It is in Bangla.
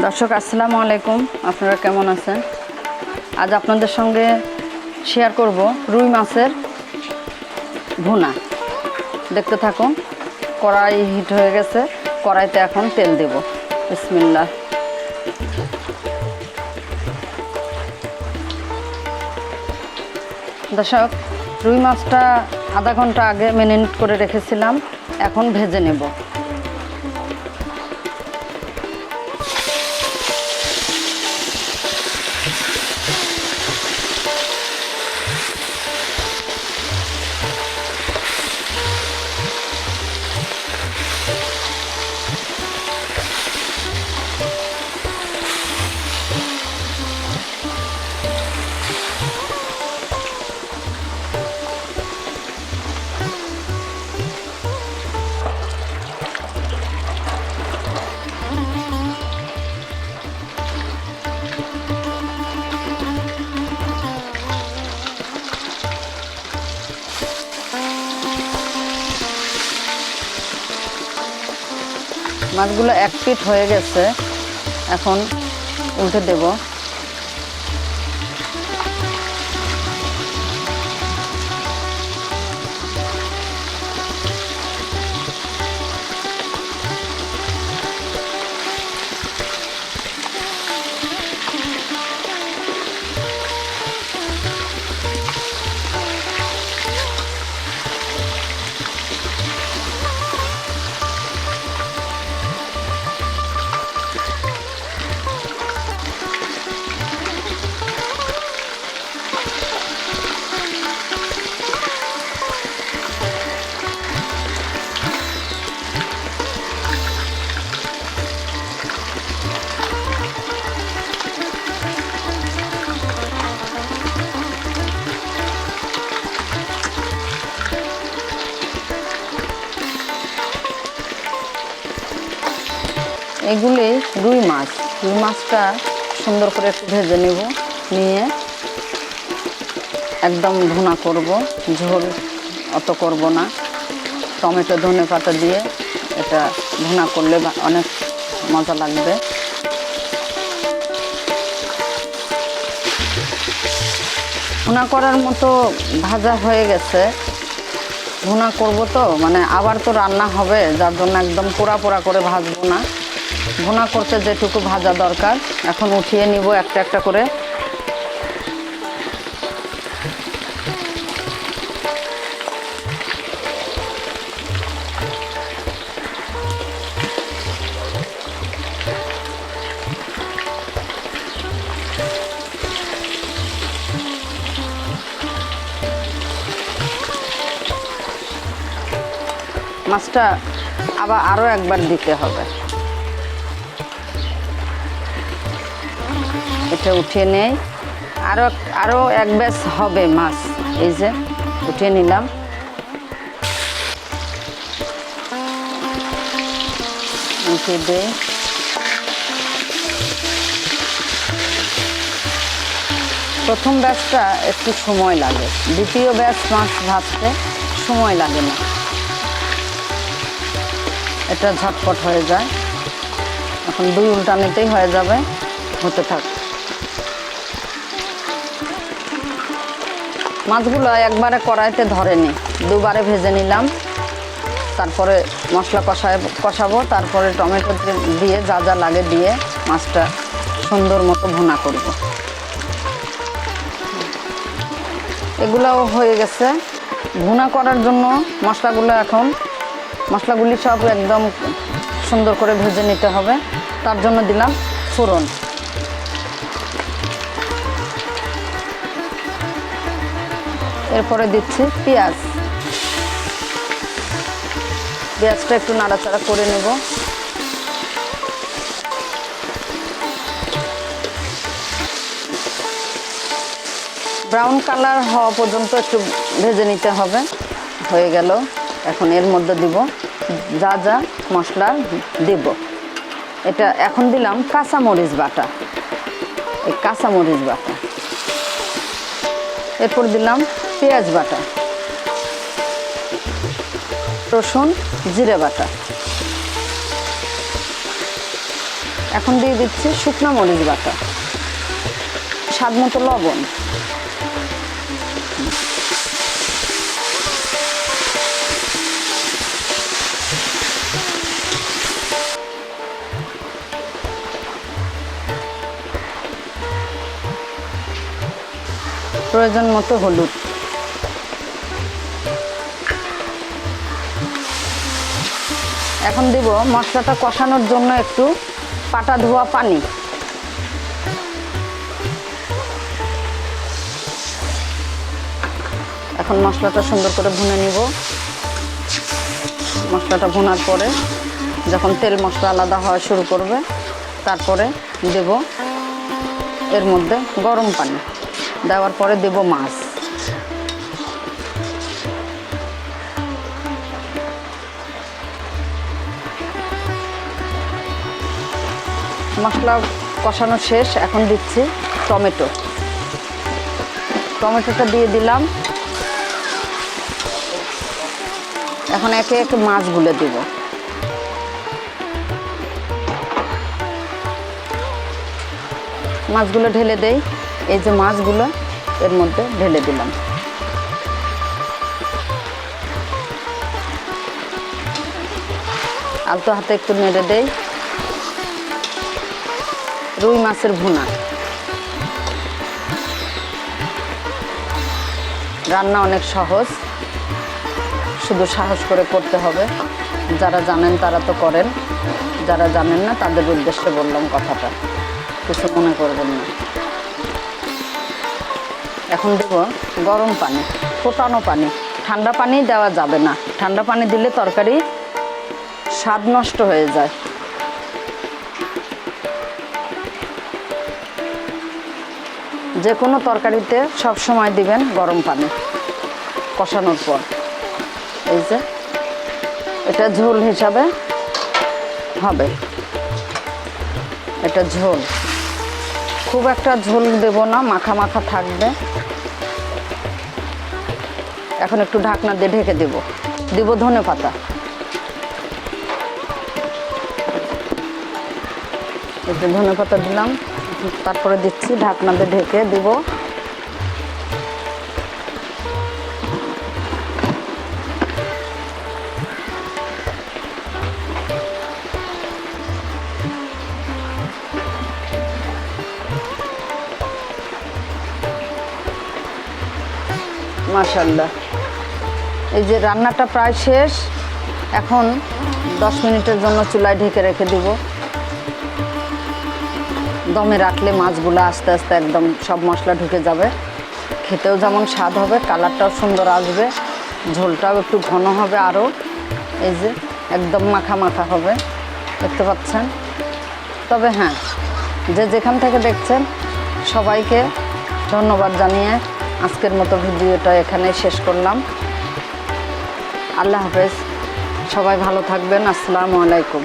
দর্শক আসসালামু আলাইকুম, আপনারা কেমন আছেন? আজ আপনাদের সঙ্গে শেয়ার করব রুই মাছের ভুনা। দেখতে থাকুন। কড়াই হিট হয়ে গেছে, কড়াইতে এখন তেল দেব। বিসমিল্লাহ। দর্শক, রুই মাছটা আধা ঘন্টা আগে ম্যারিনেট করে রেখেছিলাম, এখন ভেজে নেব। মাছগুলো এক পিঠ হয়ে গেছে, এখন উল্টে দেব। এগুলি রুই মাছটা সুন্দর করে একটু ভেজে নেব, নিয়ে একদম ভুনা করব। ঝোল অত করব না, টমেটো ধনে পাতা দিয়ে এটা ভুনা করলে অনেক মজা লাগবে। ভুনা করার মতো ভাজা হয়ে গেছে। ভুনা করব তো আবার তো রান্না হবে, যার জন্য একদম পোড়া পোড়া করে ভাজবো না। ভুনা করতে যেটুকু ভাজা দরকার এখন উঠিয়ে নিব একটা একটা করে। মাছটা আবার আরও একবার দিতে হবে। এটা উঠিয়ে নেই, আরও এক ব্যাচ হবে মাছ। এই যে উঠিয়ে নিলাম। উঠিয়ে দেই। প্রথম ব্যাচটা একটু সময় লাগে, দ্বিতীয় ব্যাচ মাছ ভাজতে সময় লাগে না, এটা ঝটপট হয়ে যায়। এখন দুই উল্টানিতেই হয়ে যাবে, হতে থাক। মাছগুলো একবারে কড়াইতে ধরেনি, দুবারে ভেজে নিলাম। তারপরে মশলা কষাবো, তারপরে টমেটো দিয়ে যা যা লাগে দিয়ে মাছটা সুন্দর মতো ভুনা করব। এগুলোও হয়ে গেছে। ভুনা করার জন্য মশলাগুলি সব একদম সুন্দর করে ভেজে নিতে হবে। তার জন্য দিলাম ফোড়ন। এরপরে দিচ্ছি পেঁয়াজটা একটু নাড়াচাড়া করে নেব। ব্রাউন কালার হওয়া পর্যন্ত একটু ভেজে নিতে হবে। হয়ে গেল। এখন এর মধ্যে দিব যা যা মশলা দেব। এটা এখন দিলাম কাঁচামরিচ বাটা, এই কাঁচামরিচ বাটা। এরপর দিলাম পেঁয়াজ বাটা, রসুন জিরে বাটা, এখন দিয়ে দিচ্ছি শুকনো মরিচ বাটা, স্বাদ মতো লবণ, প্রয়োজন মতো হলুদ, এখন দিব মশলাটা কষানোর জন্য একটু পাটা ধোয়া পানি। এখন মশলাটা সুন্দর করে ভুনে নিব। মশলাটা ভুনার পরে যখন তেল মশলা আলাদা হওয়া শুরু করবে, তারপরে দেব এর মধ্যে গরম পানি, দেওয়ার পরে দেব মাছ। মশলা কষানো শেষ, এখন দিচ্ছি টমেটো। টমেটোটা দিয়ে দিলাম। এখন একে একে মাছগুলো দিব। মাছগুলো ঢেলে দেই। এই যে মাছগুলো এর মধ্যে ঢেলে দিলাম। আলতো হাতে একটু নেড়ে দেই। রুই মাছের ভুনা রান্না অনেক সহজ, শুধু সাহস করে করতে হবে। যারা জানেন তারা তো করেন, যারা জানেন না তাদের উদ্দেশ্যে বললাম কথাটা, কিছু মনে করবেন না। এখন দেব গরম পানি, ফোটানো পানি। ঠান্ডা পানি দেওয়া যাবে না, ঠান্ডা পানি দিলে তরকারি স্বাদ নষ্ট হয়ে যায়। যে কোনো তরকারিতে সব সময় দিবেন গরম পানি কষানোর পর। এই যে এটা ঝোল হিসাবে হবে, এটা ঝোল, খুব একটা ঝোল দেব না, মাখা মাখা থাকবে। এখন একটু ঢাকনা দিয়ে ঢেকে দিব ধনেপাতা। একটু ধনেপাতা দিলাম, তারপরে দিচ্ছি ঢাকনা দিয়ে ঢেকে দিব। মাশাআল্লাহ, এই যে রান্নাটা প্রায় শেষ। এখন 10 মিনিটের জন্য চুলায় ঢেকে রেখে দিব। দমে রাখলে মাছগুলো আস্তে আস্তে একদম সব মশলা ঢুকে যাবে, খেতেও যেমন স্বাদ হবে, কালারটাও সুন্দর আসবে, ঝোলটাও একটু ঘন হবে আরও। এই যে একদম মাখা মাখা হবে, দেখতে পাচ্ছেন। তবে হ্যাঁ, যে যেখান থেকে দেখছেন সবাইকে ধন্যবাদ জানিয়ে আজকের মতো ভিডিওটা এখানেই শেষ করলাম। আল্লাহ হাফেজ, সবাই ভালো থাকবেন। আসসালামু আলাইকুম।